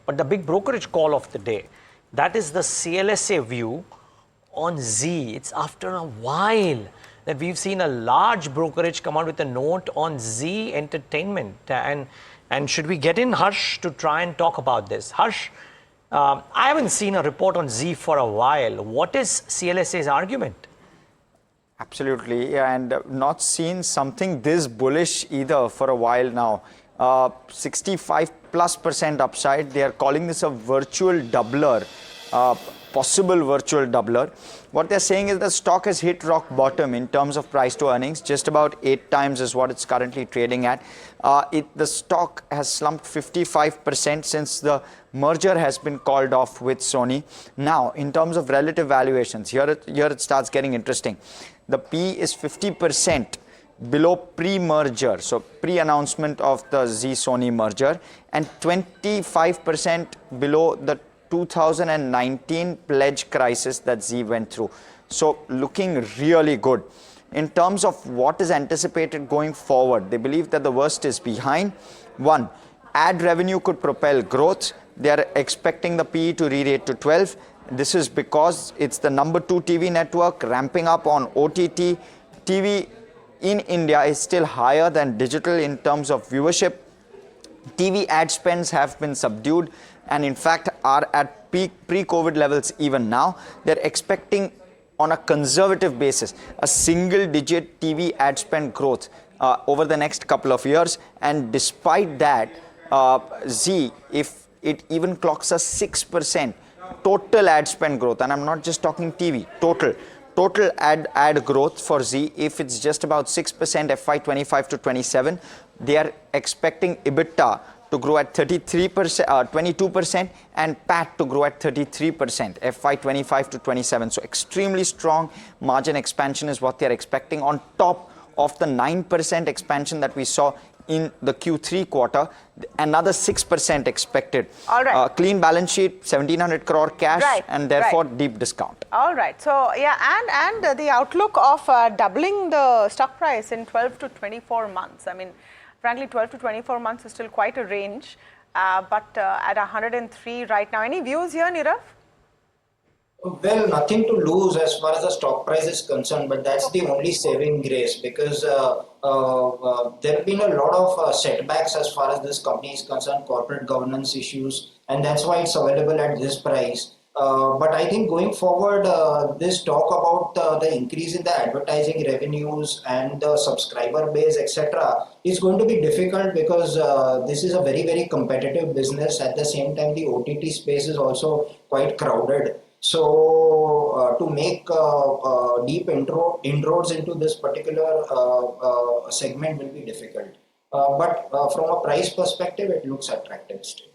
But the big brokerage call of the day, that is the CLSA view on Zee. It's after a while that we've seen a large brokerage come out with a note on Zee Entertainment. And should we get in Harsh to try and talk about this? Harsh, I haven't seen a report on Zee for a while. What is CLSA's argument? Absolutely, and not seen something this bullish either for a while now. 65+% upside. They are calling this a virtual doubler, possible virtual doubler. What they're saying is the stock has hit rock bottom in terms of price to earnings. Just about 8 times is what it's currently trading at. The stock has slumped 55% since the merger has been called off with Sony. Now, in terms of relative valuations, here it starts getting interesting. The P is 50% below pre-merger, so pre-announcement of the Zee-Sony merger, and 25% below the 2019 pledge crisis that Zee went through. So looking really good. In terms of what is anticipated going forward, they believe that the worst is behind. One, ad revenue could propel growth. They are expecting the PE to re-rate to 12. This is because it's the number 2 TV network, ramping up on OTT. TV in India is still higher than digital in terms of viewership. TV ad spends have been subdued and in fact are at peak pre-COVID levels even now. They're expecting on a conservative basis a single-digit TV ad spend growth over the next couple of years, and despite that, Zee, if it even clocks a 6% total ad spend growth, and I'm not just talking TV, total ad growth for Zee, if it's just about 6% FY25 to 27, they are expecting EBITDA to grow at 22% and PAT to grow at 33% FY25 to 27. So extremely strong margin expansion is what they are expecting on top of the 9% expansion that we saw in the Q3 quarter. Another 6% expected. All right. Clean balance sheet, 1,700 crore cash, and therefore deep discount. All right. So yeah, and the outlook of doubling the stock price in 12 to 24 months. I mean, frankly, 12 to 24 months is still quite a range, but at 103 right now. Any views here, Nirav? Well, nothing to lose as far as the stock price is concerned, but that's the only saving grace, because there have been a lot of setbacks as far as this company is concerned, corporate governance issues, and that's why it's available at this price. But I think going forward, this talk about the increase in the advertising revenues and the subscriber base, etc., is going to be difficult, because this is a very, very competitive business. At the same time, the OTT space is also quite crowded. So to make deep inroads into this particular segment will be difficult. But from a price perspective, it looks attractive still.